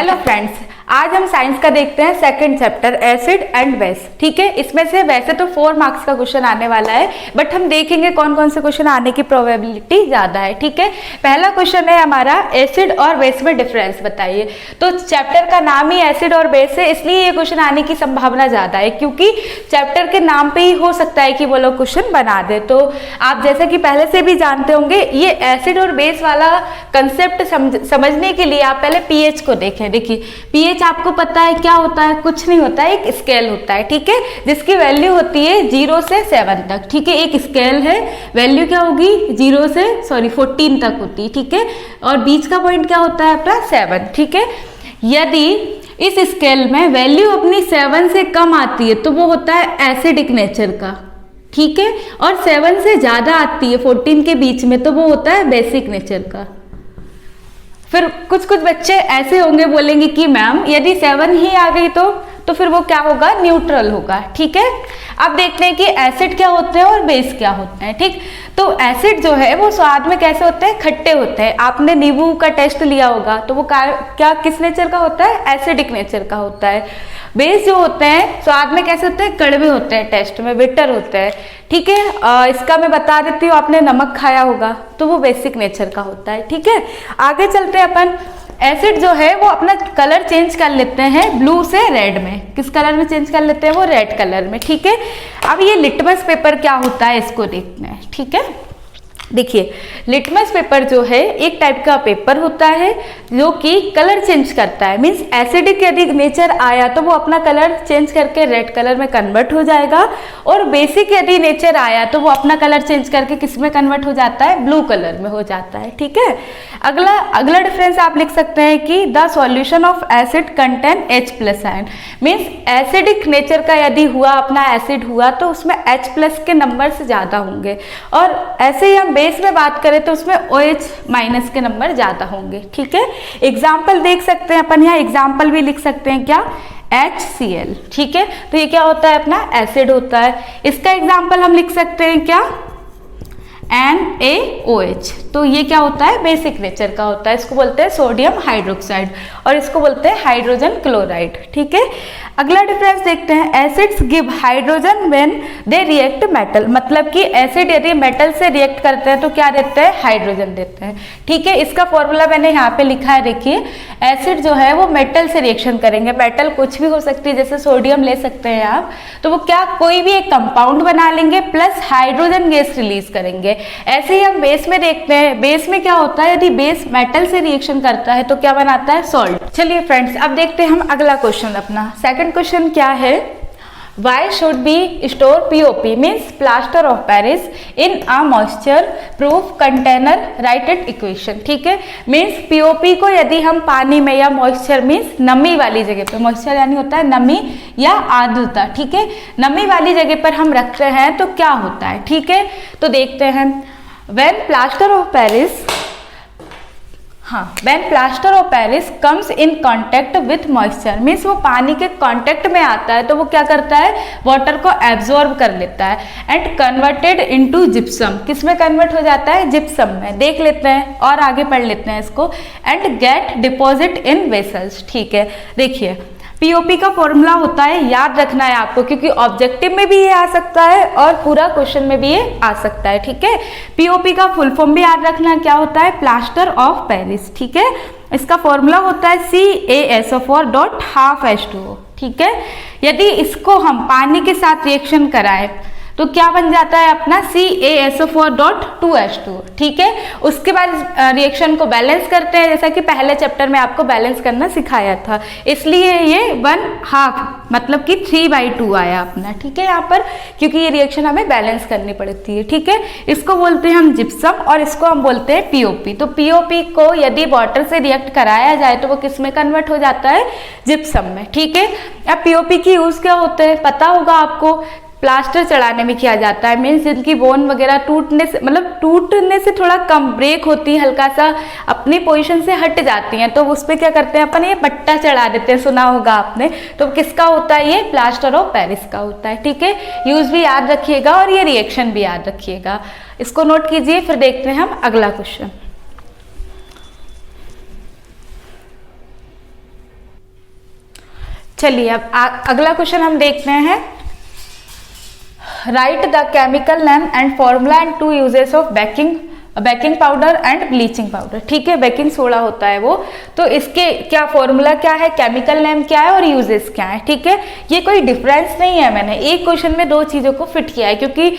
Hello friends, आज हम science का देखते हैं second chapter acid and base. ठीक है, इसमें से वैसे तो 4 मार्क्स का क्वेश्चन आने वाला है, बट हम देखेंगे कौन कौन से क्वेश्चन आने की प्रोबेबिलिटी ज्यादा है। ठीक है, पहला क्वेश्चन है हमारा एसिड और बेस में डिफरेंस बताइए। तो चैप्टर का नाम ही एसिड और बेस है, इसलिए ये क्वेश्चन आने की संभावना ज्यादा है, क्योंकि चैप्टर के नाम पे ही हो सकता है कि वो लोग क्वेश्चन बना दे। तो आप जैसे कि पहले से भी जानते होंगे, ये एसिड और बेस वाला कंसेप्ट समझने के लिए आप पहले पीएच को देखें। देखिए पीएच आपको पता है क्या होता है, कुछ नहीं होता है, एक स्केल होता है। ठीक है, जिसकी वैल्यू होती है 0 से 7 तक। ठीक है, एक स्केल है, वैल्यू क्या होगी 0 से 14 तक होती है। ठीक है, और बीच का पॉइंट क्या होता है अपना 7। ठीक है, यदि इस स्केल में वैल्यू अपनी 7 से कम आती है तो वो होता है एसिडिक नेचर का। ठीक है, और 7 से ज्यादा आती है 14 के बीच में तो वो होता है बेसिक नेचर का। फिर कुछ बच्चे ऐसे होंगे, बोलेंगे कि मैम यदि 7 ही आ गई तो फिर वो क्या होगा, न्यूट्रल होगा। ठीक है, अब देखते हैं कि एसिड क्या होते हैं और बेस क्या होते हैं। ठीक, तो एसिड जो है वो स्वाद में कैसे होते हैं, खट्टे होते हैं। आपने नींबू का टेस्ट लिया होगा तो वो क्या किस नेचर का होता है, एसिडिक नेचर का होता है। बेस जो होते हैं स्वाद में कैसे होते हैं, कड़वे होते हैं, टेस्ट में बिटर होते हैं। ठीक है, इसका मैं बता देती हूँ, आपने नमक खाया होगा तो वो बेसिक नेचर का होता है। ठीक है, आगे चलते हैं अपन। एसिड जो है वो अपना कलर चेंज कर लेते हैं ब्लू से रेड में। किस कलर में चेंज कर लेते हैं, वो रेड कलर में। ठीक है, अब ये लिटमस पेपर क्या होता है इसको देखना है। ठीक है, देखिए लिटमस पेपर जो है एक टाइप का पेपर होता है जो कि कलर चेंज करता है। मींस एसिडिक यदि नेचर आया तो वो अपना कलर चेंज करके रेड कलर में कन्वर्ट हो जाएगा, और बेसिक यदि नेचर आया तो वो अपना कलर चेंज करके किस में कन्वर्ट हो जाता है, ब्लू कलर में हो जाता है। ठीक है, अगला डिफरेंस आप लिख सकते हैं कि the solution of acid contain H+ ion. Means acidic nature का यदि हुआ, अपना एसिड हुआ तो उसमें H+ के नंबर ज्यादा होंगे, और ऐसे ही हम बेस में बात करें तो उसमें OH- के नंबर ज्यादा होंगे। ठीक है, एग्जाम्पल देख सकते हैं अपन, यहाँ एग्जाम्पल भी लिख सकते हैं क्या, HCl। ठीक है, तो ये क्या होता है, अपना एसिड होता है। इसका एग्जाम्पल हम लिख सकते हैं क्या, NaOH। तो ये क्या होता है, बेसिक नेचर का होता है। इसको बोलते हैं सोडियम हाइड्रोक्साइड, और इसको बोलते हैं हाइड्रोजन क्लोराइड। ठीक है, अगला डिफरेंस देखते हैं, acids give hydrogen when they react metal. मतलब कि एसिड यदि मेटल से रिएक्ट करते हैं तो क्या देते हैं, हाइड्रोजन देते हैं। ठीक है, इसका फॉर्मूला मैंने यहाँ पे लिखा है, देखिए एसिड जो है वो मेटल से रिएक्शन करेंगे। मेटल कुछ भी हो सकती है, जैसे सोडियम ले सकते हैं आप, तो वो क्या कोई भी एक कंपाउंड बना लेंगे प्लस हाइड्रोजन गैस रिलीज करेंगे। ऐसे ही हम बेस में देखते हैं, बेस में क्या होता है, यदि बेस मेटल से रिएक्शन करता है तो क्या बनाता है, सॉल्ट। चलिए फ्रेंड्स, अब देखते हैं हम अगला क्वेश्चन अपना। सेकंड क्वेश्चन क्या है, Why should be store POP means plaster of Paris in a moisture proof container? Write it equation। ठीक है, मीन्स POP को यदि हम पानी में या मॉइस्चर मीन्स नमी वाली जगह पे, मॉइस्चर यानी होता है नमी या आर्द्रता। ठीक है, नमी वाली जगह पर हम रखते हैं तो क्या होता है। ठीक है, तो देखते हैं, when plaster of Paris when plaster of Paris comes in contact with moisture means वो पानी के कांटेक्ट में आता है तो वो क्या करता है, वाटर को एब्जॉर्ब कर लेता है, एंड कन्वर्टेड इनटू जिप्सम। किस में कन्वर्ट हो जाता है, जिप्सम में। देख लेते हैं और आगे पढ़ लेते हैं इसको, and get deposit in vessels. ठीक है, देखिए पीओपी का फॉर्मूला होता है, याद रखना है आपको, क्योंकि ऑब्जेक्टिव में भी ये आ सकता है और पूरा क्वेश्चन में भी ये आ सकता है। ठीक है, पीओपी का फुल फॉर्म भी याद रखना, क्या होता है, प्लास्टर ऑफ पेरिस। ठीक है, इसका फॉर्मूला होता है CaSO4.12H2O। ठीक है, यदि इसको हम पानी के साथ रिएक्शन कराएं तो क्या बन जाता है अपना CaSO4.2H2O। ठीक है, उसके बाद रिएक्शन को बैलेंस करते हैं, जैसा कि पहले चैप्टर में आपको बैलेंस करना सिखाया था, इसलिए ये 1/2 मतलब कि 3/2 आया अपना। ठीक है, यहाँ पर क्योंकि ये रिएक्शन हमें बैलेंस करनी पड़ती है। ठीक है, इसको बोलते हैं हम जिप्सम और इसको हम बोलते हैं पीओपी। तो पीओपी को यदि वाटर से रिएक्ट कराया जाए तो वो किस में कन्वर्ट हो जाता है, जिप्सम में। ठीक है, अब पीओपी की यूज क्या होते हैं पता होगा आपको, प्लास्टर चढ़ाने में किया जाता है। मीन्स जिनकी बोन वगैरह टूटने से थोड़ा कम ब्रेक होती है, हल्का सा अपनी पोजीशन से हट जाती हैं, तो उस पर क्या करते हैं अपन, ये पट्टा चढ़ा देते हैं, सुना होगा आपने। तो किसका होता है, ये प्लास्टर ऑफ पेरिस का होता है। ठीक है, यूज भी याद रखिएगा और ये रिएक्शन भी याद रखिएगा, इसको नोट कीजिए। फिर देखते हैं हम अगला क्वेश्चन। चलिए अब अगला क्वेश्चन हम देखते हैं। Write the chemical name and formula and two uses of baking powder and bleaching powder. ठीक है, बेकिंग सोडा होता है वो, तो इसके क्या फॉर्मूला क्या है, केमिकल नेम क्या है और यूजेस क्या है। ठीक है, ये कोई डिफरेंस नहीं है, मैंने एक क्वेश्चन में दो चीज़ों को फिट किया है, क्योंकि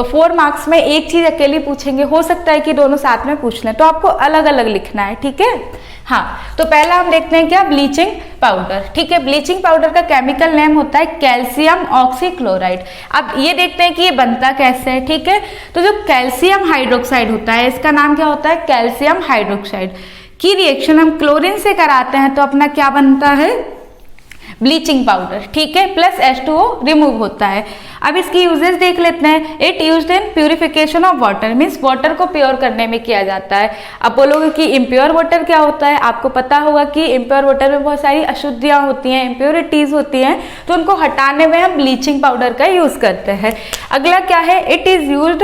4 मार्क्स में एक चीज़ अकेली पूछेंगे, हो सकता है कि दोनों साथ में पूछ लें, तो आपको अलग अलग लिखना है। ठीक है, हाँ, तो पहला हम देखते हैं क्या, ब्लीचिंग पाउडर। ठीक है, ब्लीचिंग पाउडर का केमिकल नेम होता है कैल्शियम ऑक्सीक्लोराइड। अब ये देखते हैं कि ये बनता कैसे है। ठीक है, तो जो कैल्शियम हाइड्रोक्साइड होता है, इसका नाम क्या होता है, कैल्शियम हाइड्रोक्साइड की रिएक्शन हम क्लोरीन से कराते हैं तो अपना क्या बनता है, ब्लीचिंग पाउडर। ठीक है, प्लस H2O रिमूव होता है। अब इसकी यूजेस देख लेते हैं। It used in purification of water, means water को प्योर करने में किया जाता है। अब बोलोगे कि इम्प्योर वाटर क्या होता है, आपको पता होगा कि इम्प्योर वाटर में बहुत सारी अशुद्धियाँ होती हैं, इम्प्योरिटीज होती हैं, तो उनको हटाने में हम ब्लीचिंग पाउडर का यूज करते हैं। अगला क्या है, it is used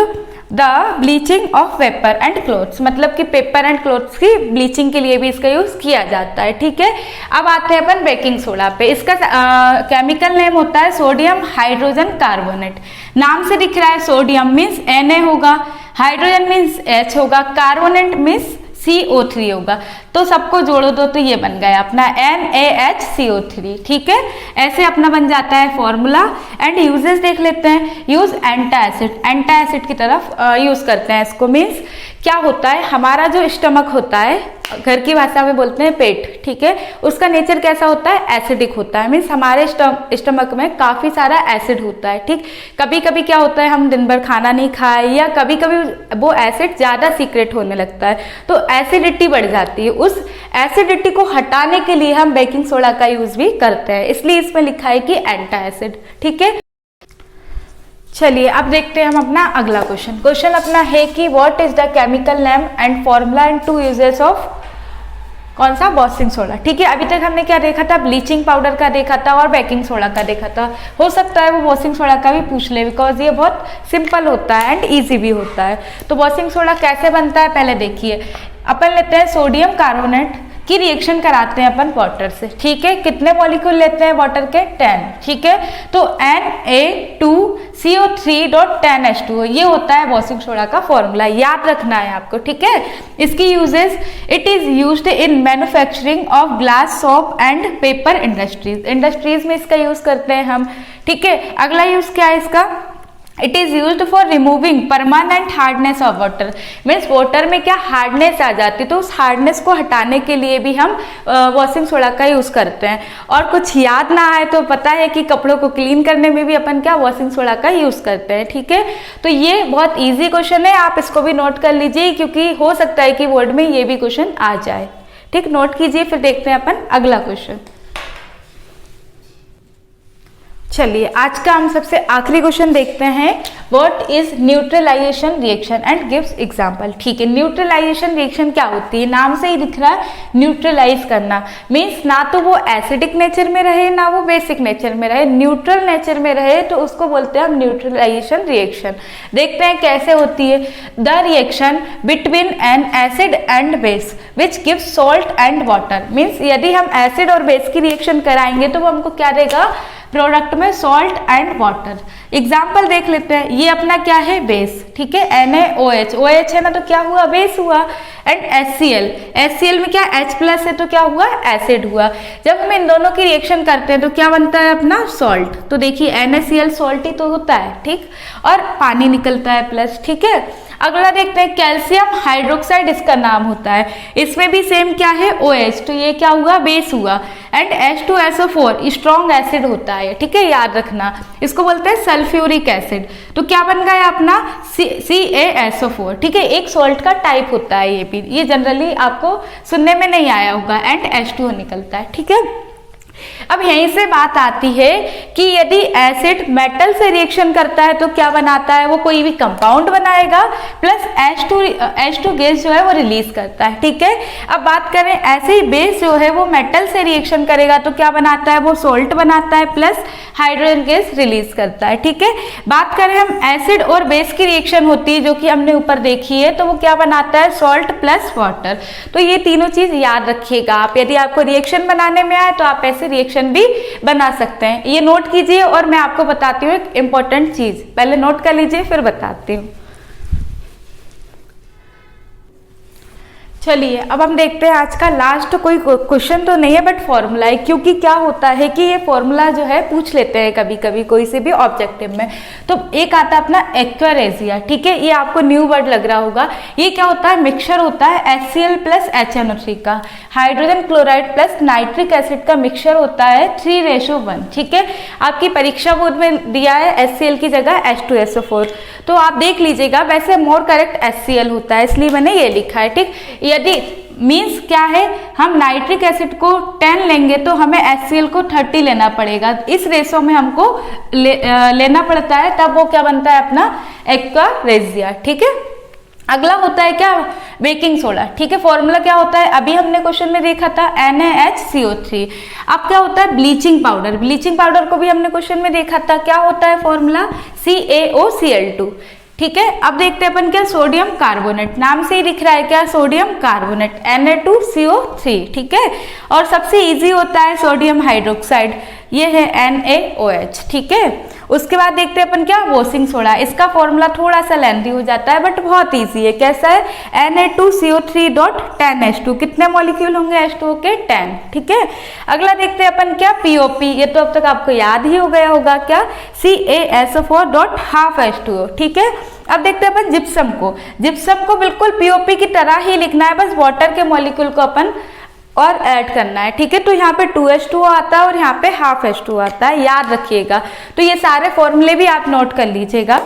the bleaching of paper and clothes, मतलब कि पेपर एंड क्लोथ्स की ब्लीचिंग के लिए भी इसका यूज किया जाता है। ठीक है, अब आते हैं अपन बेकिंग सोडा पे। इसका केमिकल नेम होता है सोडियम हाइड्रोजन कार्बोनेट। नाम से दिख रहा है, सोडियम मीन्स Na होगा, हाइड्रोजन मीन्स H होगा, कार्बोनेट मीन्स CO3 होगा, तो सबको जोड़ो दो तो ये बन गया अपना NaHCO3। ठीक है, ऐसे अपना बन जाता है फॉर्मूला। एंड यूजेस देख लेते हैं। यूज एंटासिड की तरफ यूज करते हैं इसको, मीन्स क्या होता है, हमारा जो स्टमक होता है, घर की भाषा में बोलते हैं पेट। ठीक है, उसका नेचर कैसा होता है, एसिडिक होता है, मीन्स हमारे स्टमक में काफ़ी सारा एसिड होता है। ठीक, कभी कभी क्या होता है, हम दिन भर खाना नहीं खाए या कभी कभी वो एसिड ज़्यादा सीक्रेट होने लगता है, तो एसिडिटी बढ़ जाती है। उस एसिडिटी को हटाने के लिए हम बेकिंग सोडा का यूज भी करते हैं, इसलिए इसमें लिखा है कि एंटासिड। ठीक है, चलिए अब देखते हैं हम अपना अगला क्वेश्चन। क्वेश्चन अपना है कि what is the chemical name and formula and two uses of कौन सा, वॉशिंग सोडा। ठीक है, अभी तक हमने क्या देखा था, ब्लीचिंग पाउडर का देखा था और बेकिंग सोडा का देखा था। हो सकता है वो वॉशिंग सोडा का भी पूछ ले, बिकॉज ये बहुत सिंपल होता है एंड ईजी भी होता है। तो वॉशिंग सोडा कैसे बनता है, पहले देखिए। अपन लेते हैं सोडियम कार्बोनेट की रिएक्शन कराते हैं अपन वाटर से। ठीक है, कितने मॉलिक्यूल लेते हैं वाटर के, 10। ठीक है, तो Na2CO3.10H2O ये होता है वॉशिंग सोडा का फॉर्मूला, याद रखना है आपको। ठीक है, इसकी uses, it is used in manufacturing of glass, soap and paper industries में इसका यूज करते हैं हम। ठीक है, अगला यूज क्या है इसका, it is used for removing permanent hardness of water, means water में क्या हार्डनेस आ जाती है, तो उस हार्डनेस को हटाने के लिए भी हम वॉशिंग सोडा का यूज करते हैं। और कुछ याद ना आए तो पता है कि कपड़ों को क्लीन करने में भी अपन क्या वॉशिंग सोडा का यूज करते हैं। ठीक है, तो ये बहुत इजी क्वेश्चन है, आप इसको भी नोट कर लीजिए, क्योंकि हो सकता है कि बोर्ड में ये भी क्वेश्चन आ जाए। ठीक, नोट कीजिए, फिर देखते हैं अपन अगला क्वेश्चन। चलिए आज का हम सबसे आखिरी क्वेश्चन देखते हैं। What is neutralization reaction and gives example. ठीक है, न्यूट्रलाइजेशन रिएक्शन क्या होती है, नाम से ही दिख रहा है, न्यूट्रलाइज करना, मीन्स ना तो वो एसिडिक नेचर में रहे ना वो बेसिक नेचर में रहे, न्यूट्रल नेचर में रहे, तो उसको बोलते हैं हम न्यूट्रलाइजेशन रिएक्शन। देखते हैं कैसे होती है। The reaction between N acid and base which gives salt and water, means यदि हम एसिड और बेस की रिएक्शन कराएंगे तो वो हमको क्या देगा, प्रोडक्ट में सॉल्ट एंड वाटर। एग्जाम्पल देख लेते हैं। ये अपना क्या है, बेस। ठीक है, NaOH, OH है ना, तो क्या हुआ, बेस हुआ। एंड HCl में क्या H प्लस है, तो क्या हुआ, एसिड हुआ। जब हम इन दोनों की रिएक्शन करते हैं तो क्या बनता है अपना, सॉल्ट। तो देखिए NaCl सॉल्ट ही तो होता है, ठीक, और पानी निकलता है प्लस। ठीक है, अगला देखते हैं कैल्शियम हाइड्रोक्साइड इसका नाम होता है। इसमें भी सेम क्या है, OH, तो ये क्या हुआ, बेस हुआ। एंड H2SO4 स्ट्रॉन्ग एसिड होता है। ठीक है, याद रखना, इसको बोलते हैं सल्फ्यूरिक एसिड। तो क्या बन गया अपना, CaSO4। ठीक है, एक सॉल्ट का टाइप होता है ये भी, ये जनरली आपको सुनने में नहीं आया होगा। एंड H2O निकलता है। ठीक है, अब यहीं से बात आती है कि यदि एसिड मेटल से रिएक्शन करता है तो क्या बनाता है, वो कोई भी कंपाउंड बनाएगा, प्लस H2 गैस जो है वो रिलीज करता है। ठीक है, अब बात करें ऐसे ही बेस जो है वो मेटल से रिएक्शन करेगा तो क्या बनाता है, वो सॉल्ट बनाता है, प्लस हाइड्रोजन गैस रिलीज करता है। ठीक है, बात करें हम एसिड और बेस की रिएक्शन होती है जो कि हमने ऊपर देखी है, तो वो क्या बनाता है, सॉल्ट प्लस वाटर। तो ये तीनों चीज याद रखिएगा आप, यदि आपको रिएक्शन बनाने में आए तो आप ऐसे रिएक्शन इक्वेशन भी बना सकते हैं। ये नोट कीजिए और मैं आपको बताती हूँ एक इम्पॉर्टेंट चीज, पहले नोट कर लीजिए फिर बताती हूँ। चलिए अब हम देखते हैं आज का लास्ट, कोई क्वेश्चन तो नहीं है बट फॉर्मूला है, क्योंकि क्या होता है कि ये फॉर्मूला जो है पूछ लेते हैं कभी कभी कोई से भी ऑब्जेक्टिव में। तो एक आता है अपना एक्वारेजिया, ठीक है, ये आपको न्यू वर्ड लग रहा होगा। ये क्या होता है, मिक्सचर होता है HCl प्लस HNO3 का, hydrogen chloride plus nitric acid का मिक्सचर होता है 3:1, ठीक है। आपकी परीक्षा बोर्ड में दिया है HCl की जगह H2SO4, तो आप देख लीजिएगा, वैसे मोर करेक्ट HCl होता है इसलिए मैंने ये लिखा है, ठीक। यदि मीन्स क्या है, हम नाइट्रिक एसिड को 10 लेंगे तो हमें HCl को 30 लेना पड़ेगा, इस रेशो में हमको लेना पड़ता है, तब वो क्या बनता है अपना एक्वारेजिया, ठीक है। अगला होता है क्या, बेकिंग सोडा, ठीक है। फॉर्मूला क्या होता है, अभी हमने क्वेश्चन में देखा था NaHCO3। अब क्या होता है, ब्लीचिंग पाउडर, ब्लीचिंग पाउडर को भी हमने क्वेश्चन में देखा था, क्या होता है फॉर्मूला CaOCl2, ठीक है। अब देखते हैं अपन क्या, सोडियम कार्बोनेट, नाम से ही दिख रहा है क्या, सोडियम कार्बोनेट Na2CO3, ठीक है। और सबसे इजी होता है सोडियम हाइड्रोक्साइड, ये है NaOH, ठीक है। उसके बाद देखते हैं अपन क्या, वॉशिंग सोडा, इसका फॉर्मूला थोड़ा सा लेंथी हो जाता है बट बहुत इजी है, कैसा है, Na2CO3.10H2, कितने मॉलिक्यूल होंगे H2O के, 10, ठीक है। अगला देखते हैं अपन क्या, POP, ये तो अब तक आपको याद ही हो गया होगा, क्या, CaSO4.12H2O, ठीक है। अब देखते हैं अपन जिप्सम को, जिप्सम को बिल्कुल POP की तरह ही लिखना है, बस वाटर के मॉलिक्यूल को अपन और ऐड करना है, ठीक है। तो यहाँ पे 2H2O आता है और यहाँ पे 1/2H2O आता है, याद रखिएगा। तो ये सारे फॉर्मूले भी आप नोट कर लीजिएगा।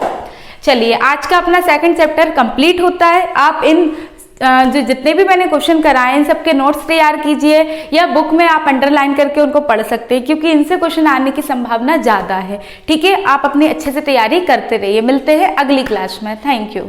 चलिए आज का अपना सेकंड चैप्टर कंप्लीट होता है। आप इन जो जितने भी मैंने क्वेश्चन कराए इन सबके नोट्स तैयार कीजिए, या बुक में आप अंडरलाइन करके उनको पढ़ सकते हैं, क्योंकि इनसे क्वेश्चन आने की संभावना ज़्यादा है, ठीक है। आप अपनी अच्छे से तैयारी करते रहिए, मिलते हैं अगली क्लास में, थैंक यू।